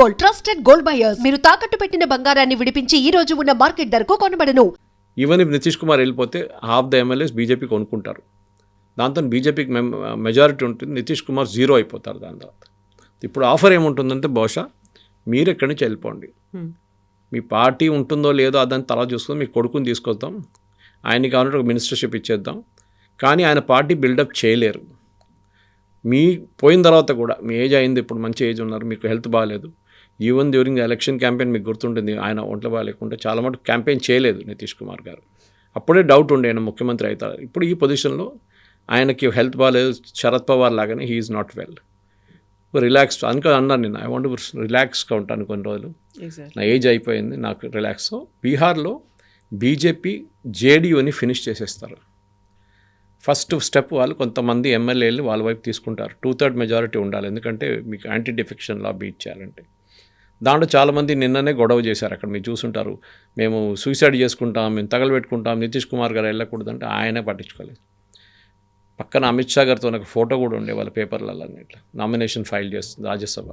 Gold, trusted gold buyers. మీరు తాకట్టు పెట్టిన బంగారాన్ని విడిపించి ఈ రోజు ఉన్న మార్కెట్ ధరకు కొనబడను. ఈవెన్ ఇఫ్ నితీష్ కుమార్ వెళ్ళిపోతే హాఫ్ ద ఎమ్మెల్యేస్ బీజేపీ కొనుక్కుంటారు. దాంతో బీజేపీకి మెజారిటీ ఉంటుంది. నితీష్ కుమార్ జీరో అయిపోతారు దాని తర్వాత. ఇప్పుడు ఆఫర్ ఏముంటుందంటే బహుశా మీరు ఎక్కడి నుంచి వెళ్ళిపోండి, మీ పార్టీ ఉంటుందో లేదో అదని తర్వాత చూసుకొని మీ కొడుకుని తీసుకొద్దాం, ఆయనకి కావాలంటే ఒక మినిస్టర్షిప్ ఇచ్చేద్దాం. కానీ ఆయన పార్టీ బిల్డప్ చేయలేరు. మీ పోయిన తర్వాత కూడా మీ ఏజ్ అయింది, ఇప్పుడు మంచి ఏజ్ ఉన్నారు, మీకు హెల్త్ బాగాలేదు. Even during the election campaign మీకు గుర్తుంటుంది, ఆయన ఒంట్లో బాగాలేకుంటే చాలా మటుకు క్యాంపెయిన్ చేయలేదు నితీష్ కుమార్ గారు. అప్పుడే డౌట్ ఉండే ఆయన ముఖ్యమంత్రి అవుతారు. ఇప్పుడు ఈ పొజిషన్లో ఆయనకి హెల్త్ బాగాలేదు, శరద్ పవార్ లాగానే he is not well. Relaxed అన్నాను నేను, ఐ వాంట్ రిలాక్స్గా ఉంటాను కొన్ని రోజులు, నా ఏజ్ అయిపోయింది, నాకు రిలాక్స్. బీహార్లో బీజేపీ జేడీయూని ఫినిష్ చేసేస్తారు. ఫస్ట్ స్టెప్ వాళ్ళు కొంతమంది ఎమ్మెల్యేలు వాళ్ళ వైపు తీసుకుంటారు. 2/3 మెజారిటీ ఉండాలి, ఎందుకంటే మీకు యాంటీ డిఫెక్షన్ లా బీట్ చేయాలంటే. దాంట్లో చాలామంది నిన్ననే గొడవ చేశారు. అక్కడ మీరు చూసుంటారు, మేము సూసైడ్ చేసుకుంటాం, మేము తగలబెట్టుకుంటాం, నితీష్ కుమార్ గారు వెళ్ళకూడదంటే ఆయనే పట్టించుకోలేదు. పక్కన అమిత్ షా గారితో నాకు ఫోటో కూడా ఉండే వాళ్ళ పేపర్లలో ఇట్లా నామినేషన్ ఫైల్ చేస్తుంది రాజ్యసభ.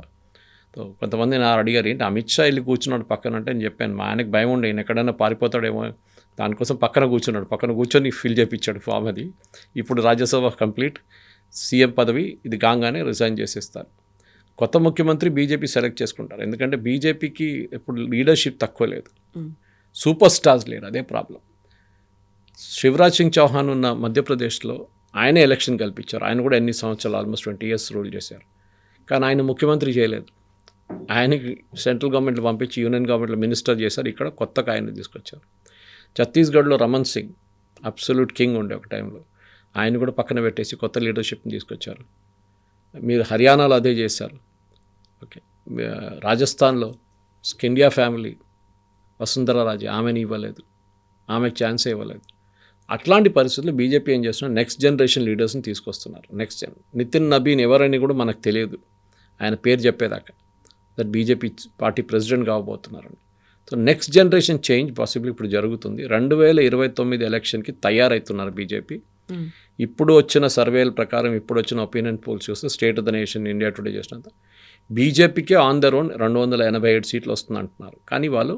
కొంతమంది నా అడిగారు, ఏంటి అమిత్ షా వెళ్ళి కూర్చున్నాడు పక్కన అంటే నేను చెప్పాను, మా ఆయనకు భయం ఉండే ఈయన ఎక్కడైనా పారిపోతాడేమో, దానికోసం పక్కన కూర్చున్నాడు. పక్కన కూర్చొని ఫిల్ చేయించాడు ఫామ్ అది. ఇప్పుడు రాజ్యసభ కంప్లీట్, సీఎం పదవి ఇది కాగానే రిజైన్ చేసేస్తారు. కొత్త ముఖ్యమంత్రి బీజేపీ సెలెక్ట్ చేసుకుంటారు, ఎందుకంటే బీజేపీకి ఎప్పుడు లీడర్షిప్ తక్కువ లేదు, సూపర్ స్టార్స్ లేరు, అదే ప్రాబ్లం. శివరాజ్ సింగ్ చౌహాన్ ఉన్న మధ్యప్రదేశ్లో ఆయనే ఎలక్షన్ కల్పించారు. ఆయన కూడా ఎన్ని సంవత్సరాలు, ఆల్మోస్ట్ 20 years రూల్ చేశారు. కానీ ఆయన ముఖ్యమంత్రి చేయలేదు. ఆయనకి సెంట్రల్ గవర్నమెంట్లో పంపించి యూనియన్ గవర్నమెంట్లో మినిస్టర్ చేశారు. ఇక్కడ కొత్తగా ఆయన తీసుకొచ్చారు. ఛత్తీస్గఢ్లో రమన్ సింగ్ అబ్సల్యూట్ కింగ్ ఉండే ఒక టైంలో, ఆయన కూడా పక్కన పెట్టేసి కొత్త లీడర్షిప్ని తీసుకొచ్చారు. మీరు హర్యానాలో అదే చేశారు. ఓకే, రాజస్థాన్లో స్కిండియా ఫ్యామిలీ వసుంధరా రాజే, ఆమెని ఇవ్వలేదు, ఆమెకు ఛాన్సే ఇవ్వలేదు. అట్లాంటి పరిస్థితుల్లో బీజేపీ ఏం చేస్తున్నారు, నెక్స్ట్ జనరేషన్ లీడర్స్ని తీసుకొస్తున్నారు. నితిన్ నబీన్ ఎవరని కూడా మనకు తెలియదు, ఆయన పేరు చెప్పేదాకా దట్ బీజేపీ పార్టీ ప్రెసిడెంట్ కాబోతున్నారని. So next generation change possible ఇప్పుడు జరుగుతుంది. 2029 ఎలక్షన్కి తయారవుతున్నారు బీజేపీ. ఇప్పుడు వచ్చిన సర్వేల ప్రకారం, ఇప్పుడు వచ్చిన ఒపీనియన్ పోల్స్ చూస్తే state of the nation India today చేసినంత బీజేపీకే ఆన్ దర్ ఓన్ 287 సీట్లు వస్తుంది అంటున్నారు. కానీ వాళ్ళు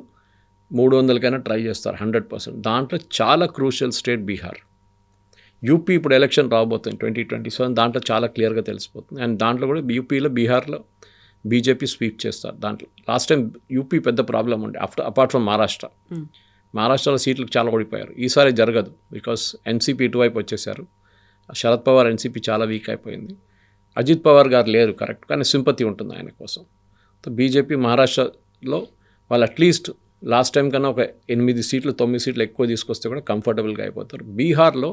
300కైనా ట్రై చేస్తారు 100%. దాంట్లో చాలా క్రూషియల్ స్టేట్ బీహార్. యూపీ ఇప్పుడు ఎలక్షన్ రాబోతుంది 2027, దాంట్లో చాలా క్లియర్గా తెలిసిపోతుంది. అండ్ దాంట్లో కూడా బీహార్లో బీజేపీ స్వీప్ చేస్తారు. దాంట్లో లాస్ట్ టైం యూపీ పెద్ద ప్రాబ్లం ఉండే, అపార్ట్ ఫ్రమ్ మహారాష్ట్రలో సీట్లకు చాలా ఓడిపోయారు. ఈసారి జరగదు, బికాస్ ఎన్సీపీ ఇటువైపు వచ్చేసారు. శరద్ పవార్ ఎన్సీపీ చాలా వీక్ అయిపోయింది. అజిత్ పవార్ గారు లేరు కరెక్ట్, కానీ సింపతి ఉంటుంది ఆయన కోసం. సో బీజేపీ మహారాష్ట్రలో వాళ్ళు అట్లీస్ట్ లాస్ట్ టైం కన్నా ఒక 8 సీట్లు 9 సీట్లు ఎక్కువ తీసుకొస్తే కూడా కంఫర్టబుల్గా అయిపోతారు. బీహార్లో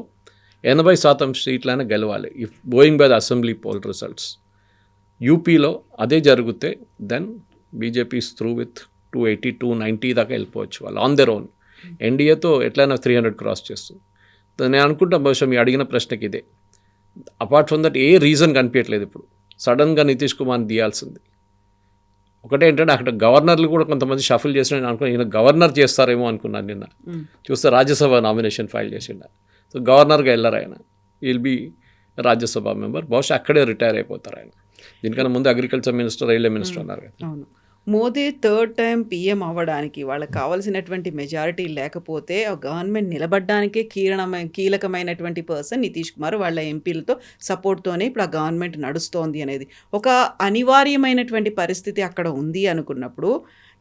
80% సీట్లైనా గెలవాలి if going by the assembly poll results. యూపీలో అదే జరిగితే then BJP is through with 280, 290 దాకా వెళ్ళిపోవచ్చు వాళ్ళు ఆన్ దెర్ ఓన్. ఎన్డీఏతో ఎట్లయినా 300 క్రాస్ చేస్తుంది. నేను అనుకుంటా బహుశా మీ అడిగిన ప్రశ్నకి ఇదే. Apart from that A reason కనిపించట్లేదు ఇప్పుడు సడన్గా నితీష్ కుమార్ని తీయాల్సింది. ఒకటే ఏంటంటే అక్కడ గవర్నర్లు కూడా కొంతమంది షఫుల్ చేసిన అనుకుని ఈయన గవర్నర్ చేస్తారేమో అనుకున్నాను. నిన్న చూస్తే రాజ్యసభ నామినేషన్ ఫైల్ చేసిండ. సో గవర్నర్గా వెళ్ళారు ఆయన, విల్ బీ రాజ్యసభ మెంబర్. బహుశా అక్కడే రిటైర్ అయిపోతారు ఆయన. దీనికన్నా ముందు అగ్రికల్చర్ మినిస్టర్, రైల్వే మినిస్టర్ ఉన్నారు కదా. అవును, మోదీ 3rd టైం పీఎం అవ్వడానికి వాళ్ళకి కావాల్సినటువంటి మెజారిటీ లేకపోతే ఆ గవర్నమెంట్ నిలబడడానికే కీలకమైనటువంటి పర్సన్ నితీష్ కుమార్. వాళ్ళ ఎంపీలతో సపోర్ట్తోనే ఇప్పుడు ఆ గవర్నమెంట్ నడుస్తోంది అనేది ఒక అనివార్యమైనటువంటి పరిస్థితి అక్కడ ఉంది అనుకున్నప్పుడు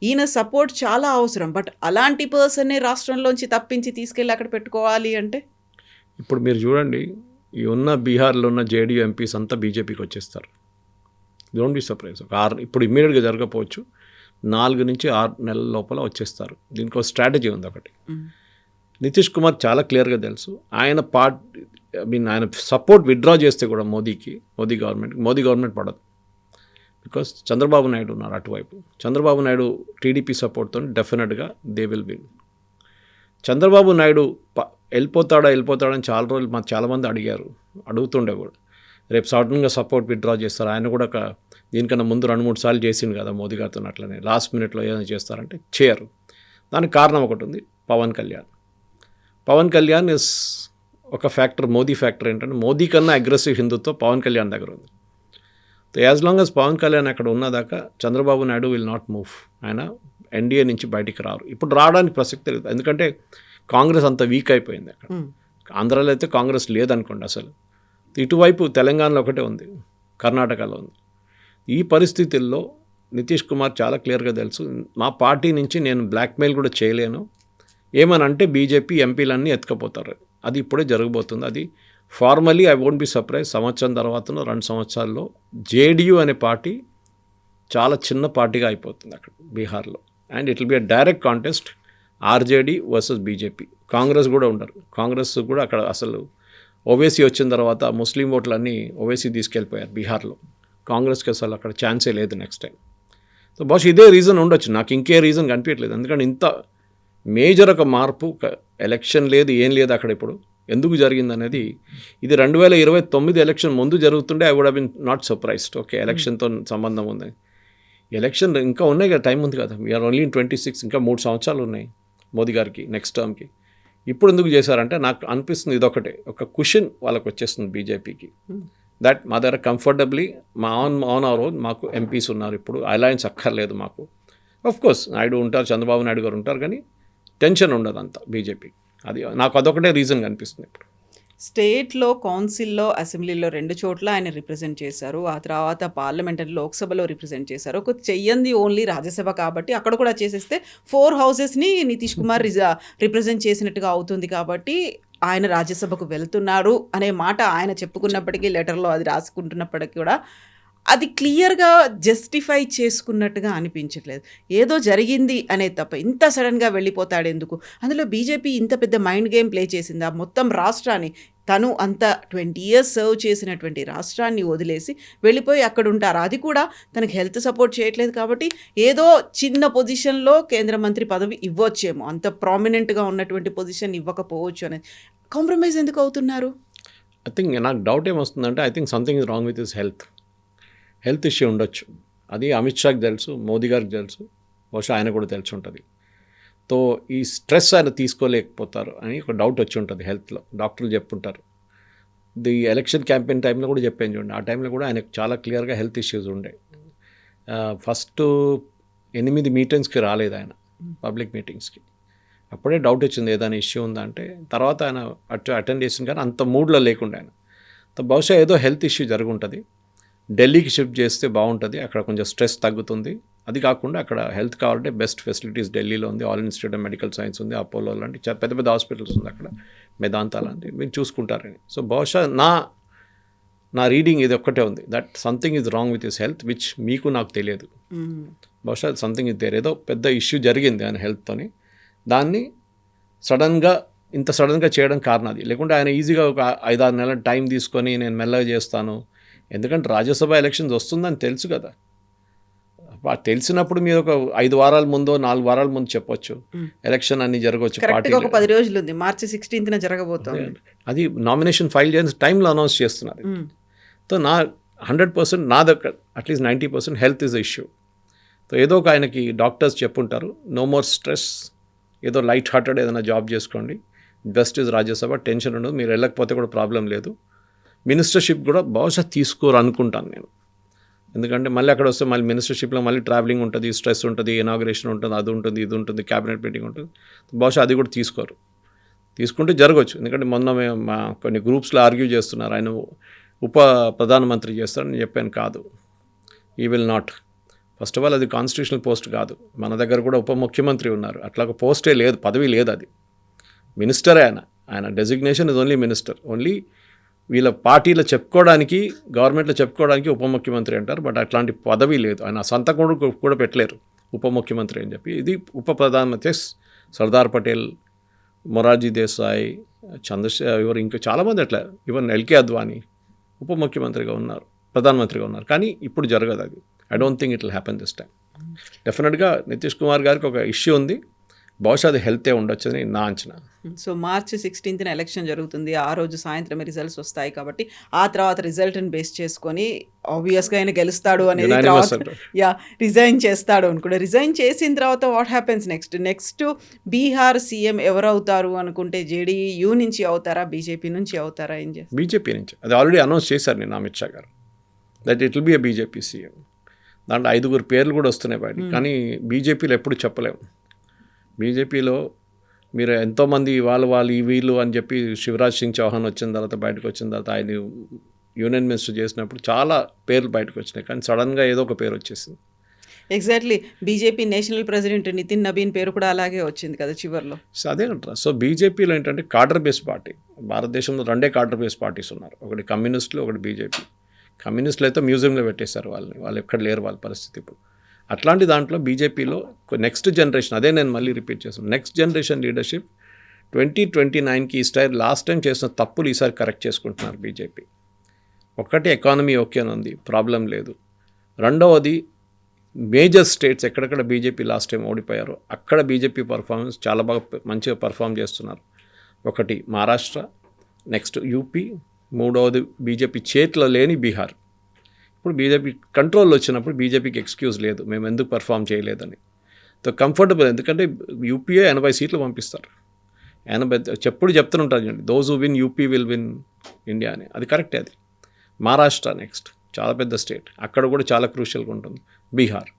ఈయన సపోర్ట్ చాలా అవసరం. బట్ అలాంటి పర్సన్నే రాష్ట్రంలోంచి తప్పించి తీసుకెళ్ళి అక్కడ పెట్టుకోవాలి అంటే ఇప్పుడు మీరు చూడండి, ఈ ఉన్న బీహార్లో ఉన్న జేడీయూ ఎంపీస్ అంతా బీజేపీకి వచ్చేస్తారు. Don't be surprise. ఇప్పుడు ఇమ్మీడియట్గా జరగకపోవచ్చు, 4 నుంచి 6 నెలల లోపల వచ్చేస్తారు. దీనికి ఒక స్ట్రాటజీ ఉంది ఒకటి. నితీష్ కుమార్ చాలా క్లియర్గా తెలుసు, ఆయన ఆయన సపోర్ట్ విత్డ్రా చేస్తే కూడా మోదీ గవర్నమెంట్ పడదు. బికాస్ చంద్రబాబు నాయుడు ఉన్నారు అటువైపు. చంద్రబాబు నాయుడు టీడీపీ సపోర్ట్తో డెఫినెట్గా they will win. Chandrababu Naidu వెళ్ళిపోతాడని చాలా రోజులు చాలామంది అడుగుతుండే కూడా. రేపు సడన్గా సపోర్ట్ విత్డ్రా చేస్తారు. ఆయన కూడా దీనికన్నా ముందు 2-3 సార్లు చేసిండు కదా మోదీ గారితో. అట్లనే లాస్ట్ మినిట్లో ఏదైనా చేస్తారంటే చేయరు. దానికి కారణం ఒకటి ఉంది, పవన్ కళ్యాణ్ ఇస్ ఒక ఫ్యాక్టర్. మోదీ ఫ్యాక్టర్ ఏంటంటే మోదీ కన్నా అగ్రెసివ్ హిందుత్వం పవన్ కళ్యాణ్ దగ్గర ఉంది. As long as Pawan Kalyan అక్కడ ఉన్నదాకా Chandrababu Naidu will not move. ఆయన ఎన్డీఏ నుంచి బయటికి రారు. ఇప్పుడు రావడానికి ప్రసక్తి లేదు, ఎందుకంటే కాంగ్రెస్ అంత వీక్ అయిపోయింది అక్కడ. ఆంధ్రాలో అయితే కాంగ్రెస్ లేదనుకోండి అసలు. ఇటువైపు తెలంగాణలో ఒకటే ఉంది, కర్ణాటకలో ఉంది. ఈ పరిస్థితుల్లో నితీష్ కుమార్ చాలా క్లియర్గా తెలుసు, మా పార్టీ నుంచి నేను బ్లాక్మెయిల్ కూడా చేయలేను, ఏమనంటే బీజేపీ ఎంపీలన్నీ ఎత్తుకపోతారు. అది ఇప్పుడే జరగబోతుంది. అది formally I won't be surprise, సంవత్సరం తర్వాతనో 2 సంవత్సరాల్లో జేడీయూ అనే పార్టీ చాలా చిన్న పార్టీగా అయిపోతుంది అక్కడ బీహార్లో. And it will be a direct contest, RJD versus BJP. Congress కూడా ఉండరు. కాంగ్రెస్ కూడా అక్కడ అసలు ఓవైసీ వచ్చిన తర్వాత ముస్లిం ఓట్లన్నీ ఓవైసీ తీసుకెళ్ళిపోయారు బీహార్లో. కాంగ్రెస్కి అసలు అక్కడ ఛాన్సే లేదు నెక్స్ట్ టైం. సో బహుశా ఇదే రీజన్ ఉండొచ్చు, నాకు ఇంకే రీజన్ కనిపించట్లేదు. ఎందుకంటే ఇంత మేజర్ ఒక మార్పు, ఎలక్షన్ లేదు ఏం లేదు అక్కడ ఇప్పుడు, ఎందుకు జరిగింది అనేది. ఇది 2029 ఎలక్షన్ ముందు జరుగుతుండే I would have been not surprised. Okay, ఎలక్షన్తో సంబంధం ఉంది, ఎలక్షన్ ఇంకా ఉన్నాయి కదా, టైం ఉంది కదా. వీఆర్ ఓన్లీ ఇన్ 26, ఇంకా 3 సంవత్సరాలు ఉన్నాయి మోదీ గారికి నెక్స్ట్ టర్మ్కి. ఇప్పుడు ఎందుకు చేశారంటే నాకు అనిపిస్తుంది ఇదొకటే, ఒక క్వశ్చన్ వాళ్ళకి వచ్చేస్తుంది బీజేపీకి, దట్ మా దగ్గర కంఫర్టబుల్లీ మా ఆన్ అవర్ ఓన్ మాకు ఎంపీస్ ఉన్నారు, ఇప్పుడు అలయన్స్ అక్కర్లేదు మాకు. ఆఫ్ కోర్స్ నాయుడు ఉంటారు, చంద్రబాబు నాయుడు గారు ఉంటారు, కానీ టెన్షన్ ఉండదు అంతా బీజేపీ. అది నాకు అదొకటే రీజన్ కనిపిస్తుంది ఇప్పుడు. స్టేట్లో, కౌన్సిల్లో, అసెంబ్లీలో 2 చోట్ల ఆయన రిప్రజెంట్ చేశారు. ఆ తర్వాత పార్లమెంట్ అంటే లోక్సభలో రిప్రజెంట్ చేశారు. ఒక చెయ్యంది ఓన్లీ రాజ్యసభ కాబట్టి అక్కడ కూడా చేసేస్తే 4 హౌసెస్ని నితీష్ కుమార్ రిప్రజెంట్ చేసినట్టుగా అవుతుంది. కాబట్టి ఆయన రాజ్యసభకు వెళ్తున్నారు అనే మాట ఆయన చెప్పుకున్నప్పటికీ, లెటర్లో అది రాసుకుంటున్నప్పటికీ కూడా అది క్లియర్గా జస్టిఫై చేసుకున్నట్టుగా అనిపించట్లేదు. ఏదో జరిగింది అనేది తప్ప ఇంత సడన్గా వెళ్ళిపోతాడు ఎందుకు? అందులో బీజేపీ ఇంత పెద్ద మైండ్ గేమ్ ప్లే చేసింది. ఆ మొత్తం రాష్ట్రాన్ని, తను అంత 20 years సర్వ్ చేసినటువంటి రాష్ట్రాన్ని వదిలేసి వెళ్ళిపోయి అక్కడ ఉంటారు. అది కూడా తనకు హెల్త్ సపోర్ట్ చేయట్లేదు కాబట్టి ఏదో చిన్న పొజిషన్లో కేంద్ర మంత్రి పదవి ఇవ్వచ్చేమో, అంత ప్రామినెంట్గా ఉన్నటువంటి పొజిషన్ ఇవ్వకపోవచ్చు అనేది. కాంప్రమైజ్ ఎందుకు అవుతున్నారు? ఐ థింక్ నాకు డౌట్ ఏమొస్తుందంటే, I think something is wrong with his health issue ఉండొచ్చు. అది అమిత్ షాకి తెలుసు, మోదీ గారికి తెలుసు, బహుశా ఆయన కూడా తెలిసి ఉంటుంది. తో ఈ స్ట్రెస్ ఆయన తీసుకోలేకపోతారు అని ఒక డౌట్ వచ్చి ఉంటుంది హెల్త్లో. డాక్టర్లు చెప్పుంటారు. ది ఎలక్షన్ క్యాంపెయిన్ టైంలో కూడా చెప్పాను చూడండి, ఆ టైంలో కూడా ఆయనకు చాలా క్లియర్గా హెల్త్ ఇష్యూస్ ఉండే. ఫస్ట్ 8 మీటింగ్స్కి రాలేదు ఆయన, పబ్లిక్ మీటింగ్స్కి. అప్పుడే డౌట్ వచ్చింది ఏదైనా ఇష్యూ ఉందా అంటే. తర్వాత ఆయన అటెండ్ చేసింది, కానీ అంత మూడ్లో లేకుండా ఆయన. బహుశా ఏదో హెల్త్ ఇష్యూ జరుగుంటుంది. ఢిల్లీకి షిఫ్ట్ చేస్తే బాగుంటుంది, అక్కడ కొంచెం స్ట్రెస్ తగ్గుతుంది. అది కాకుండా అక్కడ హెల్త్ కావాలంటే బెస్ట్ ఫెసిలిటీస్ ఢిల్లీలో ఉంది. All institute of medical science ఉంది, అపోలో లాంటి పెద్ద పెద్ద హాస్పిటల్స్ ఉంది అక్కడ, మెదాంతా లాంటి, మీరు చూసుకుంటారని. సో బహుశా నా రీడింగ్ ఇది ఒక్కటే ఉంది, that something is wrong with his health, which మీకు నాకు తెలియదు. బహుశా సంథింగ్ ఇస్ దేర్, ఏదో పెద్ద ఇష్యూ జరిగింది ఆయన హెల్త్తోని. దాన్ని ఇంత సడన్గా చేయడం కారణం అది. లేకుంటే ఆయన ఈజీగా ఒక 5-6 నెలల టైం తీసుకొని నేను మెల్లగా చేస్తాను, ఎందుకంటే రాజ్యసభ ఎలక్షన్స్ వస్తుందని తెలుసు కదా. తెలిసినప్పుడు మీరు ఒక 5 వారాల ముందో 4 వారాల ముందు చెప్పొచ్చు ఎలక్షన్ అన్ని జరగవచ్చు. పార్టీ ఒక 10 రోజులు ఉంది, మార్చి 16న జరగబోతుంది. అది నామినేషన్ ఫైల్ చేసిన టైంలో అనౌన్స్ చేస్తున్నారు. సో 100% నా దగ్గర at least 90% health is issue. So ఏదో ఒక ఆయనకి డాక్టర్స్ చెప్పుంటారు, నో మోర్ స్ట్రెస్, ఏదో లైట్ హార్టెడ్ ఏదైనా జాబ్ చేసుకోండి, బెస్ట్ ఇస్ రాజ్యసభ, టెన్షన్ ఉండదు, మీరు వెళ్ళకపోతే కూడా ప్రాబ్లం లేదు. మినిస్టర్షిప్ కూడా బహుశా తీసుకోరు అనుకుంటాను నేను, ఎందుకంటే మళ్ళీ అక్కడ వస్తే మళ్ళీ మినిస్టర్షిప్లో మళ్ళీ ట్రావెలింగ్ ఉంటుంది, స్ట్రెస్ ఉంటుంది, ఇనాగ్రేషన్ ఉంటుంది, అది ఉంటుంది, ఇది ఉంటుంది, క్యాబినెట్ మీటింగ్ ఉంటుంది. బహుశా అది కూడా తీసుకోరు. తీసుకుంటే జరగవచ్చు, ఎందుకంటే మొన్న మా కొన్ని గ్రూప్స్లో ఆర్గ్యూ చేస్తున్నారు ఆయన ఉప ప్రధానమంత్రి చేస్తారని చెప్పాను. కాదు, ఈ will not. First of all అది కాన్స్టిట్యూషనల్ పోస్ట్ కాదు, మన దగ్గర కూడా ఉప ముఖ్యమంత్రి ఉన్నారు, అట్లా ఒక పోస్టే లేదు, పదవి లేదు, అది మినిస్టరే. ఆయన designation is only minister. Only వీళ్ళ పార్టీలో చెప్పుకోవడానికి, గవర్నమెంట్లో చెప్పుకోవడానికి ఉప ముఖ్యమంత్రి అంటారు, బట్ అట్లాంటి పదవి లేదు. ఆయన సంతకం కూడా పెట్టలేరు ఉప ముఖ్యమంత్రి అని చెప్పి. ఇది ఉప ప్రధానమంత్రి సర్దార్ పటేల్, మొరార్జీ దేశాయ్, ఎవరు ఇంకా చాలామంది అట్లా, ఈవెన్ ఎల్కే అద్వానీ ఉప ముఖ్యమంత్రిగా ఉన్నారు, ప్రధానమంత్రిగా ఉన్నారు. కానీ ఇప్పుడు జరగదు అది. I don't think it will happen this time. డెఫినెట్గా నితీష్ కుమార్ గారికి ఒక ఇష్యూ ఉంది, బహుశా అది హెల్తే ఉండొచ్చని నా అంచనా. సో మార్చి 16న ఎలక్షన్ జరుగుతుంది, ఆ రోజు సాయంత్రం రిజల్ట్స్ వస్తాయి కాబట్టి ఆ తర్వాత రిజల్ట్ని బేస్ చేసుకొని ఆబ్వియస్గా ఆయన గెలుస్తాడు అనేది, రిజైన్ చేస్తాడు అనుకుంటే, రిజైన్ చేసిన తర్వాత what happens next Bihar CM ఎవరు అవుతారు అనుకుంటే, జేడీయూ నుంచి అవుతారా, బీజేపీ నుంచి అవుతారా? ఏం చేస్తారు? బీజేపీ నుంచి అది ఆల్రెడీ అనౌన్స్ చేశారు నేను, అమిత్ షా గారు. That it will be a BJP CM. దాంట్లో 5 పేర్లు కూడా వస్తున్నాయి బయటికి. కానీ బీజేపీలో ఎప్పుడు చెప్పలేము. బీజేపీలో మీరు ఎంతోమంది వాళ్ళు వీళ్ళు అని చెప్పి శివరాజ్ సింగ్ చౌహాన్ వచ్చిన తర్వాత బయటకు వచ్చిన తర్వాత ఆయన యూనియన్ మినిస్టర్ చేసినప్పుడు చాలా పేర్లు బయటకు వచ్చినాయి. కానీ సడన్గా ఏదో ఒక పేరు వచ్చేసింది. Exactly BJP national president Nitin Nabin పేరు కూడా అలాగే వచ్చింది కదా చివరిలో. సో అదే అంటారా. సో బీజేపీలో ఏంటంటే కాడర్ బేస్ పార్టీ. భారతదేశంలో 2 కాడర్ బేస్ పార్టీస్ ఉన్నారు. ఒకటి కమ్యూనిస్టులు, ఒకటి బీజేపీ. కమ్యూనిస్టులు అయితే మ్యూజియంలో పెట్టేశారు వాళ్ళు ఎక్కడ లేరు వాళ్ళ పరిస్థితి ఇప్పుడు. అట్లాంటి దాంట్లో బీజేపీలో నెక్స్ట్ జనరేషన్, అదే నేను మళ్ళీ రిపీట్ చేస్తాను, నెక్స్ట్ జనరేషన్ లీడర్షిప్ 2029కి ఈ స్టైల్ లాస్ట్ టైం చేసిన తప్పులు ఈసారి కరెక్ట్ చేసుకుంటున్నారు బీజేపీ. ఒకటి ఎకానమీ ఓకే అని ఉంది, ప్రాబ్లం లేదు. రెండవది మేజర్ స్టేట్స్ ఎక్కడెక్కడ బీజేపీ లాస్ట్ టైం ఓడిపోయారో అక్కడ బీజేపీ పర్ఫార్మెన్స్ చాలా బాగా మంచిగా పర్ఫామ్ చేస్తున్నారు. ఒకటి మహారాష్ట్ర, నెక్స్ట్ యూపీ, మూడవది బీజేపీ చేతిలో లేని బీహార్. ఇప్పుడు బీజేపీ కంట్రోల్లో వచ్చినప్పుడు బీజేపీకి ఎక్స్క్యూజ్ లేదు మేము ఎందుకు పర్ఫామ్ చేయలేదని. సో కంఫర్టబుల్, ఎందుకంటే యూపీఏ 80 సీట్లు పంపిస్తారు. 80 చెప్తుంటారు చూడండి, those who win UP will win India అని. అది కరెక్టే. అది మహారాష్ట్ర నెక్స్ట్ చాలా పెద్ద స్టేట్, అక్కడ కూడా చాలా క్రూషియల్గా ఉంటుంది. బీహార్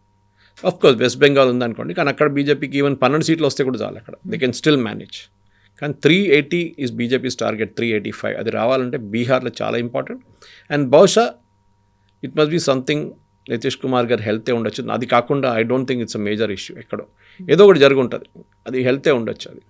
కోర్స్ వెస్ట్ బెంగాల్ ఉందనుకోండి, కానీ అక్కడ బీజేపీకి ఈవెన్ 12 సీట్లు వస్తే కూడా చాలు, అక్కడ దే కెన్ స్టిల్ మేనేజ్. కానీ 380 ఈజ్ బీజేపీస్ టార్గెట్, 385 అది రావాలంటే బీహార్లో చాలా ఇంపార్టెంట్. అండ్ బహుశా it must be something Nitish Kumar గారు హెల్తే ఉండొచ్చు. అది కాకుండా I don't think it's a major issue, ఎక్కడో ఏదో ఒకటి జరిగి ఉంటుంది, అది హెల్తే ఉండొచ్చు. అది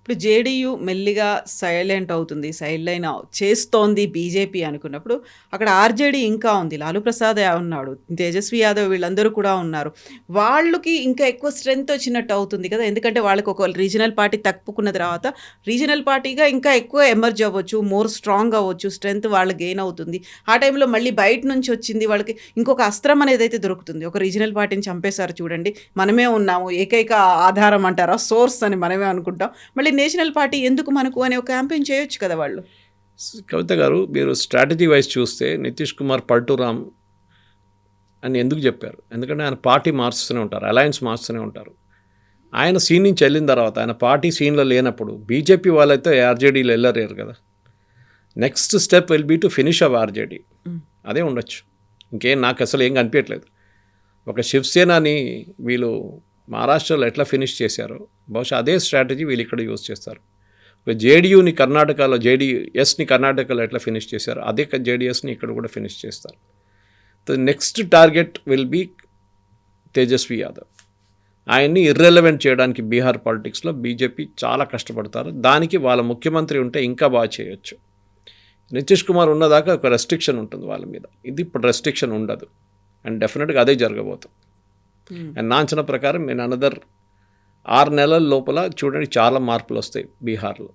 ఇప్పుడు జేడీయూ మెల్లిగా సైలెంట్ అవుతుంది, సైడ్ లైన్ చేస్తోంది బీజేపీ అనుకున్నప్పుడు అక్కడ ఆర్జేడీ ఇంకా ఉంది, లాలూ ప్రసాద్ ఉన్నాడు, తేజస్వి యాదవ్ వీళ్ళందరూ కూడా ఉన్నారు. వాళ్ళకి ఇంకా ఎక్కువ స్ట్రెంగ్త్ వచ్చినట్టు అవుతుంది కదా, ఎందుకంటే వాళ్ళకి ఒక రీజనల్ పార్టీ తప్పుకున్న తర్వాత రీజనల్ పార్టీగా ఇంకా ఎక్కువ ఎమర్జ్ అవ్వచ్చు, మోర్ స్ట్రాంగ్ అవ్వచ్చు, స్ట్రెంగ్త్ వాళ్ళు గెయిన్ అవుతుంది. ఆ టైంలో మళ్ళీ బయట నుంచి వచ్చింది వాళ్ళకి ఇంకొక అస్త్రం అనేది అయితే దొరుకుతుంది. ఒక రీజనల్ పార్టీని చంపేశారు చూడండి, మనమే ఉన్నాము, ఏకైక ఆధారం అంటారా, సోర్స్ అని మనమే అనుకుంటాం, మళ్ళీ నేషనల్ పార్టీ ఎందుకు మనకు అనే ఒక క్యాంపెయిన్ చేయొచ్చు కదా వాళ్ళు. కవిత గారు, మీరు స్ట్రాటజీ వైజ్ చూస్తే నితీష్ కుమార్ పల్టురామ్ అని ఎందుకు చెప్పారు? ఎందుకంటే ఆయన పార్టీ మార్చుతూనే ఉంటారు, అలయన్స్ మార్చుతూనే ఉంటారు. ఆయన సీన్ నుంచి వెళ్ళిన తర్వాత ఆయన పార్టీ సీన్లో లేనప్పుడు బీజేపీ వాళ్ళైతే ఆర్జేడీలో వెళ్ళలేరు కదా. Next step will be to finish of RJD, అదే ఉండొచ్చు. ఇంకేం నాకు అసలు ఏం కనిపించట్లేదు. ఒక శివసేనని వీళ్ళు మహారాష్ట్రలో ఎట్లా ఫినిష్ చేశారో బహుశా అదే స్ట్రాటజీ వీళ్ళు ఇక్కడ యూజ్ చేస్తారు. జేడీయూని కర్ణాటకలో, జేడీఎస్ని కర్ణాటకలో ఎట్లా ఫినిష్ చేశారో అదే జేడీఎస్ని ఇక్కడ కూడా ఫినిష్ చేస్తారు. So next target will be Tejashwi Yadav. ఆయన్ని ఇర్రెలవెంట్ చేయడానికి బీహార్ పాలిటిక్స్లో బీజేపీ చాలా కష్టపడతారు. దానికి వాళ్ళ ముఖ్యమంత్రి ఉంటే ఇంకా బాగా చేయొచ్చు. నితీష్ కుమార్ ఉన్నదాకా ఒక రెస్ట్రిక్షన్ ఉంటుంది వాళ్ళ మీద, ఇది ఇప్పుడు రెస్ట్రిక్షన్ ఉండదు. అండ్ డెఫినెట్గా అదే జరగబోతుంది. అండ్ నా అంచనా ప్రకారం నేను అనదర్ 6 నెలల లోపల చూడండి చాలా మార్పులు వస్తాయి బీహార్లో.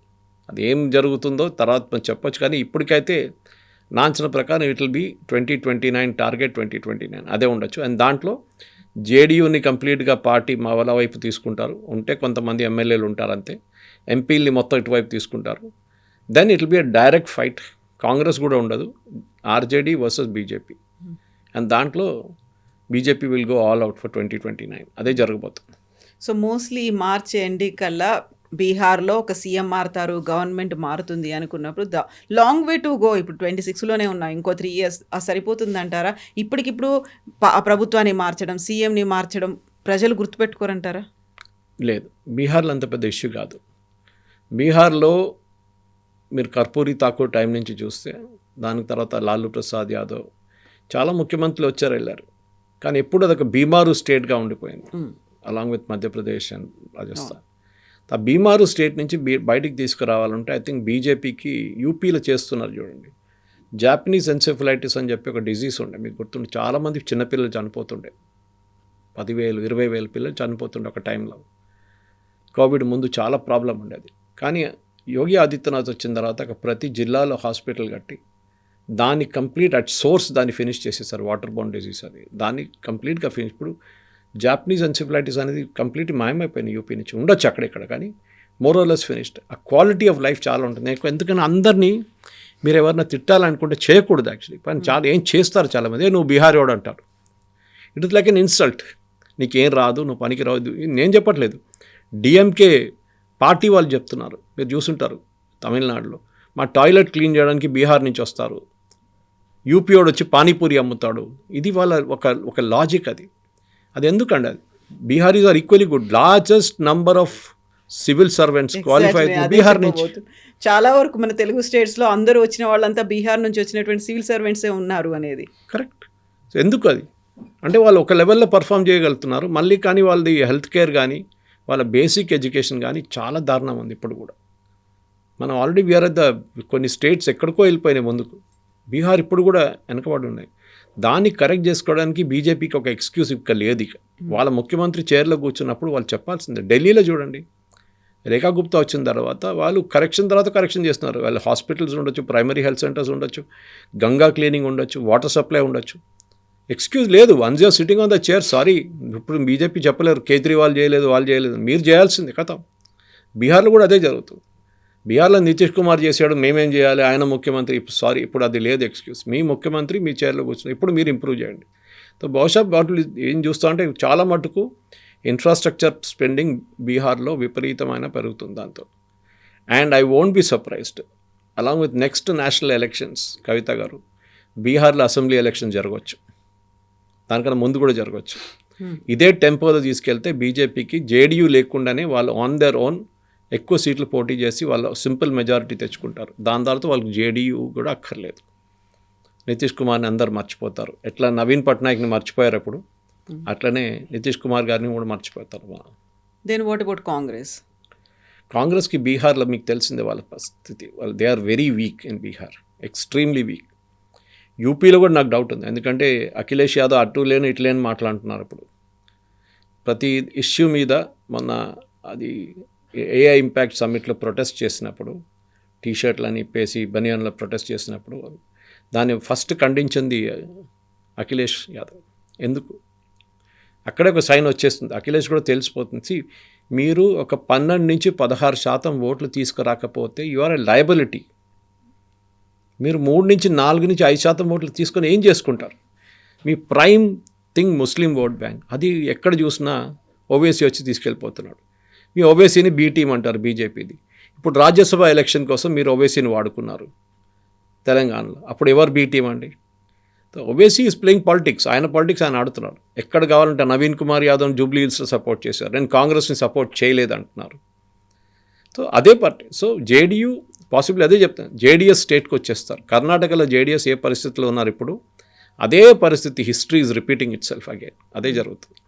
అది ఏం జరుగుతుందో తర్వాత మనం చెప్పొచ్చు, కానీ ఇప్పటికైతే నా అంచనా ప్రకారం ఇట్ విల్ బీ 2029 టార్గెట్ 2029 అదే ఉండొచ్చు. అండ్ దాంట్లో జేడీయూని కంప్లీట్గా పార్టీ మా వాళ్ళ వైపు తీసుకుంటారు, ఉంటే కొంతమంది ఎమ్మెల్యేలు ఉంటారు అంతే, ఎంపీల్ని మొత్తం ఇటువైపు తీసుకుంటారు. Then it will be a direct fight, Congress కూడా ఉండదు, ఆర్జేడీ వర్సెస్ బీజేపీ. అండ్ దాంట్లో BJP will go all out for 2029 అదే జరగబోతుంది. సో మోస్ట్లీ మార్చ్ ఎండింగ్ కల్లా బీహార్లో ఒక సీఎం మారుతారు, గవర్నమెంట్ మారుతుంది అనుకున్నప్పుడు the long way to go. ఇప్పుడు 26లోనే ఉన్నాం, ఇంకో 3 years సరిపోతుంది అంటారా? ఇప్పటికిప్పుడు ప్రభుత్వాన్ని మార్చడం, సీఎంని మార్చడం ప్రజలు గుర్తుపెట్టుకోరంటారా? లేదు, బీహార్లో అంత పెద్ద ఇష్యూ కాదు. బీహార్లో మీరు కర్పూరి ఠాకూర్ టైం నుంచి చూస్తే, దాని తర్వాత లాలూ ప్రసాద్ యాదవ్ చాలా ముఖ్యమంత్రులు వచ్చారు వెళ్ళారు, కానీ ఎప్పుడు అదొక బీమారు స్టేట్గా ఉండిపోయింది along with Madhya Pradesh and Rajasthan. ఆ బీమారు స్టేట్ నుంచి బయటికి తీసుకురావాలంటే ఐ థింక్ బీజేపీకి యూపీలో చేస్తున్నారు చూడండి. జాపనీస్ ఎన్సెఫలైటిస్ అని చెప్పి ఒక డిజీజ్ ఉండే, మీకు గుర్తుండే, చాలామంది చిన్నపిల్లలు చనిపోతుండే, 10,000 20,000 పిల్లలు చనిపోతుండే ఒక టైంలో. కోవిడ్ ముందు చాలా ప్రాబ్లం ఉండేది. కానీ యోగి ఆదిత్యనాథ్ వచ్చిన తర్వాత ప్రతి జిల్లాలో హాస్పిటల్ కట్టి దాన్ని కంప్లీట్ అట్ సోర్స్ దాన్ని ఫినిష్ చేసేసారు. వాటర్ బోర్న్ డిజీజ్ అది, దాన్ని కంప్లీట్గా ఫినిష్. ఇప్పుడు జాపనీస్ ఎన్సెఫలైటిస్ అనేది కంప్లీట్ మాయమైపోయింది యూపీ నుంచి, ఉండొచ్చు అక్కడెక్కడ, కానీ మోరోలెస్ ఫినిష్డ్. ఆ క్వాలిటీ ఆఫ్ లైఫ్ చాలా ఉంటుంది. ఎందుకని అందరినీ మీరు ఎవరైనా తిట్టాలనుకుంటే చేయకూడదు యాక్చువల్లీ, కానీ చాలా ఏం చేస్తారు చాలామంది, నువ్వు బీహారీ వాడు అంటారు. It is like an insult, నీకేం రాదు, నువ్వు పనికి రాదు. నేను చెప్పట్లేదు, డిఎంకే పార్టీ వాళ్ళు చెప్తున్నారు, మీరు చూసుంటారు తమిళనాడులో, మా టాయిలెట్ క్లీన్ చేయడానికి బీహార్ నుంచి వస్తారు, యూపీఓడు వచ్చి పానీపూరి అమ్ముతాడు. ఇది వాళ్ళ ఒక లాజిక్. అది ఎందుకండి? అది Biharis are equally good. Largest number of civil servants qualified Bihar నుంచి. చాలా వరకు మన తెలుగు స్టేట్స్లో అందరూ వచ్చిన వాళ్ళంతా బీహార్ నుంచి వచ్చినటువంటి సివిల్ సర్వెంట్సే ఉన్నారు అనేది కరెక్ట్. సో ఎందుకు అది అంటే వాళ్ళు ఒక లెవెల్లో పర్ఫామ్ చేయగలుగుతున్నారు. మళ్ళీ కానీ వాళ్ళది హెల్త్ కేర్ కానీ వాళ్ళ బేసిక్ ఎడ్యుకేషన్ కానీ చాలా దారుణం ఉంది ఇప్పుడు కూడా. మనం ఆల్రెడీ వీఆర్ ద కొన్ని స్టేట్స్ ఎక్కడికో వెళ్ళిపోయినాయి ముందుకు. బీహార్ ఇప్పుడు కూడా వెనకబడి ఉన్నాయి. దాన్ని కరెక్ట్ చేసుకోవడానికి బీజేపీకి ఒక ఎక్స్క్యూజ్ ఇక్కడ లేదు. ఇక వాళ్ళ ముఖ్యమంత్రి చైర్లో కూర్చున్నప్పుడు వాళ్ళు చెప్పాల్సిందే. ఢిల్లీలో చూడండి, రేఖా గుప్తా వచ్చిన తర్వాత వాళ్ళు కరెక్షన్ చేస్తున్నారు. వాళ్ళ హాస్పిటల్స్ ఉండొచ్చు, ప్రైమరీ హెల్త్ సెంటర్స్ ఉండొచ్చు, గంగా క్లీనింగ్ ఉండొచ్చు, వాటర్ సప్లై ఉండొచ్చు. ఎక్స్క్యూజ్ లేదు. Once your sitting on the chair, sorry ఇప్పుడు బీజేపీ చెప్పలేరు కేజ్రీవాల్ చేయలేదు, వాళ్ళు చేయలేదు. మీరు చేయాల్సిందే కథ. బీహార్లో కూడా అదే జరుగుతుంది. బీహార్లో నితీష్ కుమార్ చేశాడు, మేమేం చేయాలి, ఆయన ముఖ్యమంత్రి. సారీ ఇప్పుడు అది లేదు ఎక్స్క్యూజ్. మీ ముఖ్యమంత్రి మీ చైర్లో కూర్చున్నారు, ఇప్పుడు మీరు ఇంప్రూవ్ చేయండి. సో బహుశా వాటిని ఏం చూస్తా అంటే చాలా మటుకు ఇన్ఫ్రాస్ట్రక్చర్ స్పెండింగ్ బీహార్లో విపరీతమైన పెరుగుతుంది దాంతో. And I won't be surprised along with next national elections Kavitha garu, బీహార్లో అసెంబ్లీ ఎలక్షన్ జరగవచ్చు, దానికన్నా ముందు కూడా జరగవచ్చు. ఇదే టెంపోలో తీసుకెళ్తే బీజేపీకి జేడీయూ లేకుండానే వాళ్ళు ఆన్ దర్ ఓన్ ఎక్కువ సీట్లు పోటీ చేసి వాళ్ళు సింపుల్ మెజారిటీ తెచ్చుకుంటారు. దాని తర్వాత వాళ్ళకి జేడీయూ కూడా అక్కర్లేదు. నితీష్ కుమార్ని అందరు మర్చిపోతారు. ఎట్లా నవీన్ పట్నాయక్ని మర్చిపోయారు అప్పుడు, అట్లనే నితీష్ కుమార్ గారిని కూడా మర్చిపోతారు. దెన్ వాట్ అబౌట్ కాంగ్రెస్కి బీహార్లో మీకు తెలిసిందే వాళ్ళ పరిస్థితి. వాళ్ళు they are very weak in Bihar, extremely weak. యూపీలో కూడా నాకు డౌట్ ఉంది, ఎందుకంటే అఖిలేష్ యాదవ్ అటు లేని ఇటు లేని మాట్లాడుతున్నారు. ఇప్పుడు ప్రతి ఇష్యూ మీద మొన్న అది ఏఐ ఇంపాక్ట్ సమ్మిట్లో ప్రొటెస్ట్ చేసినప్పుడు, టీషర్ట్లని ఇప్పేసి బనియన్లో ప్రొటెస్ట్ చేసినప్పుడు దాన్ని ఫస్ట్ ఖండించింది అఖిలేష్ యాదవ్. ఎందుకు? అక్కడే ఒక సైన్ వచ్చేస్తుంది, అఖిలేష్ కూడా తెలిసిపోతుంది. మీరు ఒక 12-16% ఓట్లు తీసుకురాకపోతే యు ఆర్ ఎ లయబిలిటీ. మీరు 3-4-5% ఓట్లు తీసుకొని ఏం చేసుకుంటారు? మీ prime thing Muslim vote bank, అది ఎక్కడ చూసినా ఓవైసీ వచ్చి తీసుకెళ్ళిపోతున్నాడు. మీ ఓవైసీని బీ టీం అంటారు బీజేపీది. ఇప్పుడు రాజ్యసభ ఎలక్షన్ కోసం మీరు ఓవైసీని వాడుకున్నారు తెలంగాణలో. అప్పుడు ఎవరు బీ టీం అండి? Owaisi is playing politics. ఆయన పాలిటిక్స్ ఆయన ఆడుతున్నాడు. ఎక్కడ కావాలంటే నవీన్ కుమార్ యాదవ్ని జూబ్లీ హిల్స్లో సపోర్ట్ చేశారు, నేను కాంగ్రెస్ని సపోర్ట్ చేయలేదు అంటున్నారు. సో అదే పార్టీ. సో జేడీయూ పాసిబుల్ అదే చెప్తాను, జేడీఎస్ స్టేట్కి వచ్చేస్తారు. కర్ణాటకలో జేడీఎస్ ఏ పరిస్థితిలో ఉన్నారు ఇప్పుడు, అదే పరిస్థితి history is repeating it self again. అదే జరుగుతుంది.